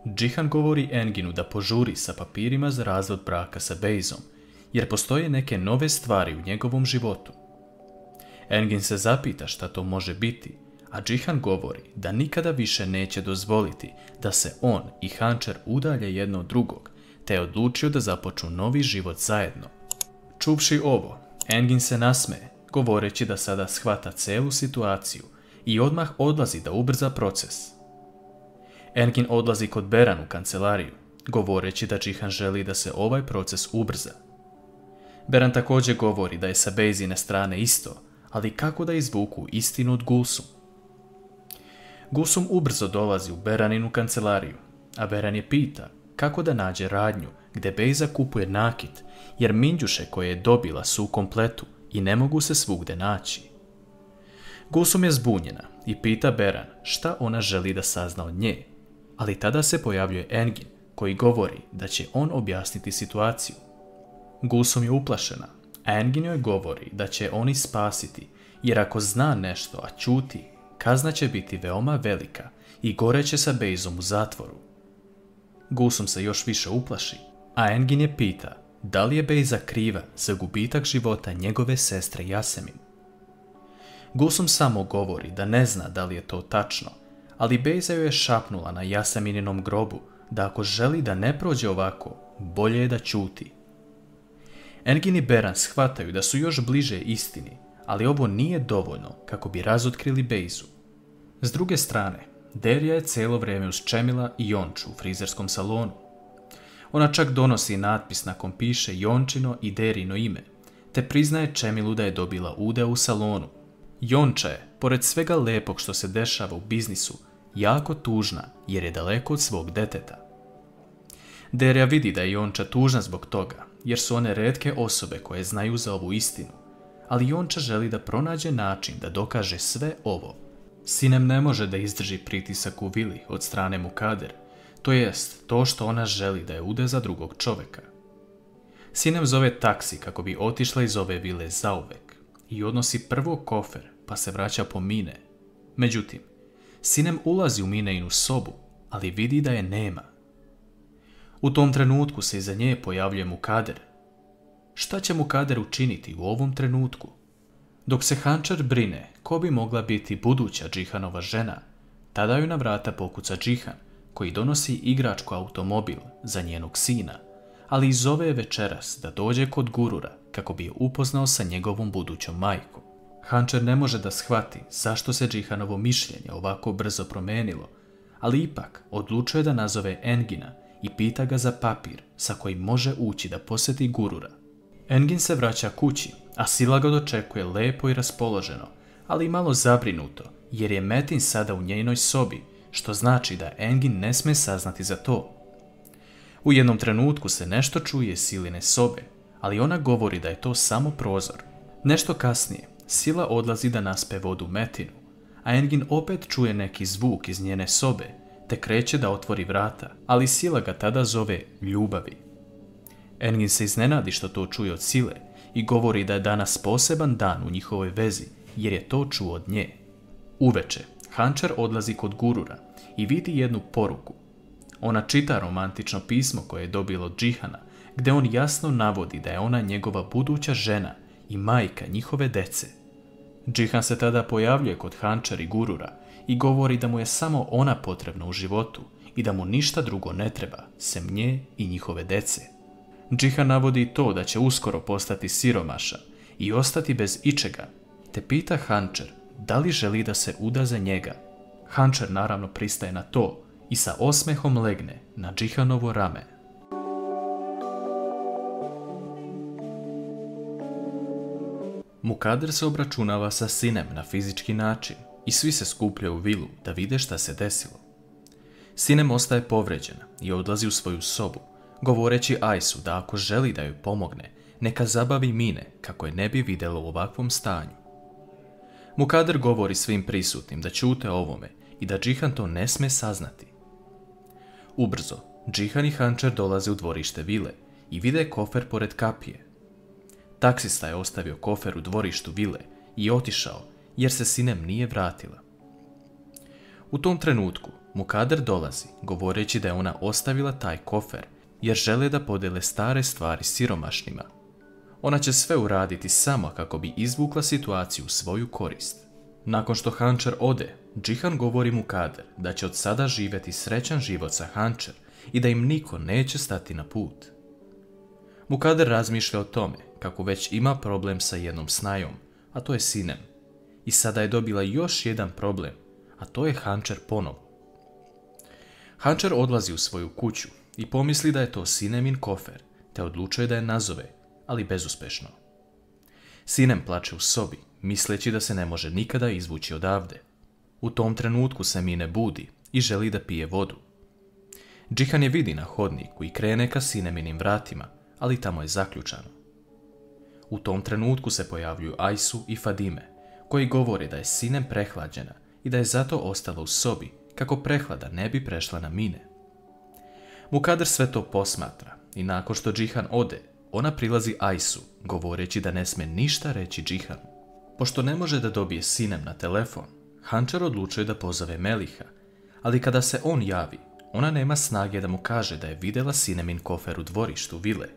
Džihan govori Enginu da požuri sa papirima za razvod braka sa Bejzom, jer postoje neke nove stvari u njegovom životu. Engin se zapita šta to može biti, a Džihan govori da nikada više neće dozvoliti da se on i Hančer udalje jedno od drugog, te je odlučio da započnu novi život zajedno. Čuvši ovo, Engin se nasmeje, govoreći da sada shvata celu situaciju i odmah odlazi da ubrza proces. Engin odlazi kod Beran u kancelariju, govoreći da Džihan želi da se ovaj proces ubrza. Beran također govori da je sa Bejzine strane isto, ali kako da izvuku istinu od Gulsum. Gulsum ubrzo dolazi u Beraninu kancelariju, a Beran je pita kako da nađe radnju gdje Bejza kupuje nakit, jer minđuše koje je dobila su u kompletu i ne mogu se svugde naći. Gulsum je zbunjena i pita Beran šta ona želi da sazna od nje, ali tada se pojavljuje Engin koji govori da će on objasniti situaciju. Gulsum je uplašena, a Engin joj govori da će oni spasiti, jer ako zna nešto, a ćuti, kazna će biti veoma velika i goreće sa Bejzom u zatvoru. Gulsum se još više uplaši, a Engin je pita da li je Bejza kriva za gubitak života njegove sestre Yasemin. Gulsum samo govori da ne zna da li je to tačno, ali Bejza joj je šapnula na Yasemininom grobu da ako želi da ne prođe ovako, bolje je da ćuti. Engin i Beran shvataju da su još bliže istini, ali ovo nije dovoljno kako bi razotkrili Bejzu. S druge strane, Derija je cijelo vrijeme uz Čemila i Jonču u frizerskom salonu. Ona čak donosi natpis na kom piše Jončino i Derino ime, te priznaje Čemilu da je dobila udeo u salonu. Jonča je, pored svega lepog što se dešava u biznisu, jako tužna jer je daleko od svog deteta. Derija vidi da je Jonča tužna zbog toga, jer su one retke osobe koje znaju za ovu istinu, ali Jonča želi da pronađe način da dokaže sve ovo. Sinem ne može da izdrži pritisak u vili od strane Mukader, to jest to što ona želi da je ude za drugog čoveka. Sinem zove taksi kako bi otišla iz ove vile zauvek i odnosi prvo kofer pa se vraća po Mine. Međutim, Sinem ulazi u Mineinu sobu, ali vidi da je nema. U tom trenutku se iza nje pojavljuje Mukader. Šta će Mukader učiniti u ovom trenutku? Dok se Hančer brine ko bi mogla biti buduća Džihanova žena, tada ju na vrata pokuca Džihan, koji donosi igračku automobil za njenog sina, ali i zove je večeras da dođe kod Gurura kako bi je upoznao sa njegovom budućom majkom. Hančer ne može da shvati zašto se Džihanovo mišljenje ovako brzo promenilo, ali ipak odlučuje da nazove Engina i pita ga za papir sa kojim može ući da posjeti Gurura. Engin se vraća kući, a Sila ga dočekuje lepo i raspoloženo, ali i malo zabrinuto, jer je Metin sada u njenoj sobi, što znači da Engin ne sme saznati za to. U jednom trenutku se nešto čuje iz Siline sobe, ali ona govori da je to samo prozor. Nešto kasnije, Sila odlazi da naspe vodu Metinu, a Engin opet čuje neki zvuk iz njene sobe, te kreće da otvori vrata, ali Sila ga tada zove Ljubavi. Engin se iznenadi što to čuje od Sile i govori da je danas poseban dan u njihovoj vezi, jer je to čuo od nje. Uveče, Hančer odlazi kod Gurura i vidi jednu poruku. Ona čita romantično pismo koje je dobilo od Džihana, gdje on jasno navodi da je ona njegova buduća žena i majka njihove dece. Džihan se tada pojavljuje kod Hančer i Gurura i govori da mu je samo ona potrebna u životu i da mu ništa drugo ne treba, sem nje i njihove dece. Džihan navodi to da će uskoro postati siromašan i ostati bez ičega, te pita Hančer da li želi da se uda za njega. Hančer naravno pristaje na to i sa osmehom legne na Džihanovo rame. Mukader se obračunava sa Sinem na fizički način i svi se skupljaju u vilu da vide šta se desilo. Sinem ostaje povređena i odlazi u svoju sobu, govoreći Ajsu da ako želi da joj pomogne, neka zabavi Mine kako je ne bi vidjela u ovakvom stanju. Mukader govori svim prisutnim da ćute ovome i da Džihan to ne sme saznati. Ubrzo, Džihan i Hančer dolaze u dvorište vile i vide kofer pored kapije. Taksista je ostavio kofer u dvorištu vile i otišao jer se Sinem nije vratila. U tom trenutku, Mukader dolazi, govoreći da je ona ostavila taj kofer, jer žele da podele stare stvari siromašnima. Ona će sve uraditi samo kako bi izvukla situaciju u svoju korist. Nakon što Hančer ode, Džihan govori Mukader da će od sada živjeti srećan život sa Hančer i da im niko neće stati na put. Mukader razmišlja o tome kako već ima problem sa jednom snajom, a to je Sinem. I sada je dobila još jedan problem, a to je Hančer ponovo. Hančer odlazi u svoju kuću i pomisli da je to Sinemin kofer, te odlučuje da je nazove, ali bezuspešno. Sinem plače u sobi, misleći da se ne može nikada izvući odavde. U tom trenutku se Mine budi i želi da pije vodu. Džihan je vidi na hodniku i krene ka Sineminim vratima, ali tamo je zaključano. U tom trenutku se pojavljuju Ajsu i Fadime, koji govore da je Sinem prehlađena i da je zato ostala u sobi, kako prehlada ne bi prešla na Mine. Mukader sve to posmatra i nakon što Džihan ode, ona prilazi Ajsu, govoreći da ne sme ništa reći Džihanu. Pošto ne može da dobije Sinem na telefon, Hančer odlučuje da pozove Meliha, ali kada se on javi, ona nema snage da mu kaže da je vidjela Sinemin kofer u dvorištu vile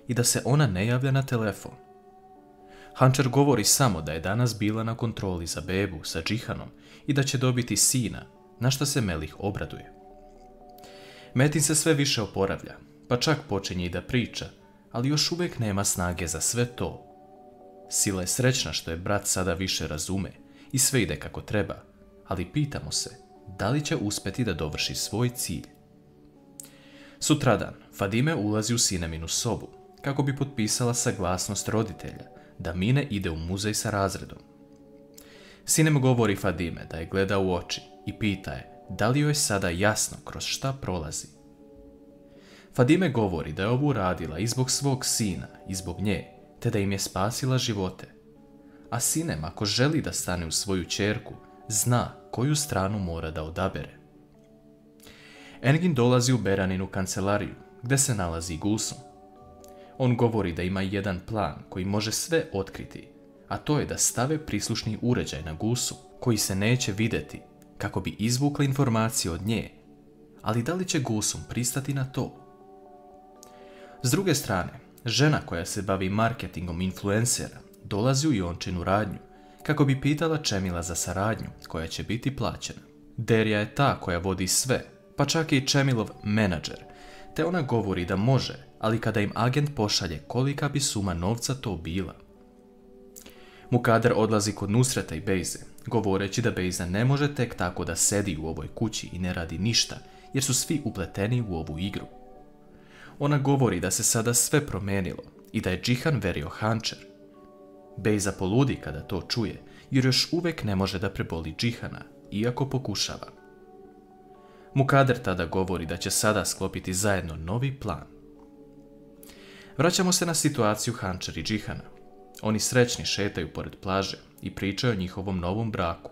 i da se ona ne javlja na telefon. Hančer govori samo da je danas bila na kontroli za bebu sa Džihanom i da će dobiti sina, na što se Melih obraduje. Metin se sve više oporavlja, pa čak počinje i da priča, ali još uvijek nema snage za sve to. Sila je srećna što je brat sada više razume i sve ide kako treba, ali pitamo se da li će uspjeti da dovrši svoj cilj. Sutradan Fadime ulazi u Sineminu sobu kako bi potpisala saglasnost roditelja da Mine ide u muzej sa razredom. Sinem govori Fadime da je gleda u oči i pita je da li joj sada jasno kroz šta prolazi. Fadime govori da je ovo uradila i zbog svog sina i zbog nje, te da im je spasila živote. A Sinem, ako želi da stane u svoju ćerku, zna koju stranu mora da odabere. Engin dolazi u Beraninu kancelariju, gde se nalazi Gulsum. On govori da ima jedan plan koji može sve otkriti, a to je da stave prislušni uređaj na Gulsum, koji se neće vidjeti, kako bi izvukla informacije od nje. Ali da li će Gulsum pristati na to? S druge strane, žena koja se bavi marketingom influencera dolazi u Jončinu radnju, kako bi pitala Čemila za saradnju koja će biti plaćena. Derja je ta koja vodi sve, pa čak i Čemilov menadžer, te ona govori da može, ali kada im agent pošalje kolika bi suma novca to bila. Mukader odlazi kod Nusreta i Bejze, govoreći da Bejza ne može tek tako da sedi u ovoj kući i ne radi ništa, jer su svi upleteni u ovu igru. Ona govori da se sada sve promenilo i da je Džihan verio Hančer. Bejza poludi kada to čuje, jer još uvijek ne može da preboli Džihana, iako pokušava. Mukader tada govori da će sada sklopiti zajedno novi plan. Vraćamo se na situaciju Hančer i Džihana. Oni srećni šetaju pored plaže i pričaju o njihovom novom braku.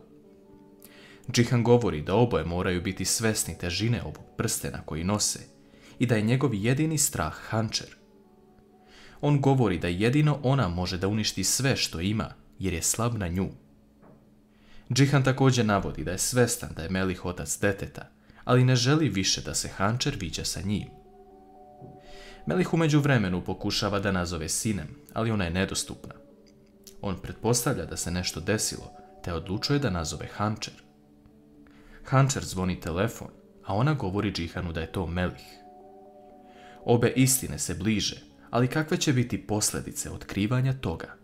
Džihan govori da oboje moraju biti svesni težine ovog prstena koji nose i da je njegov jedini strah Hančer. On govori da jedino ona može da uništi sve što ima, jer je slab na nju. Džihan također navodi da je svestan da je Melih otac deteta, ali ne želi više da se Hančer viđa sa njim. Melih u međuvremenu pokušava da nazove Sinem, ali ona je nedostupna. On pretpostavlja da se nešto desilo, te odlučuje da nazove Hančer. Hančer zvoni telefon, a ona govori Džihanu da je to Melih. Obe istine se bliže, ali kakve će biti posljedice otkrivanja toga?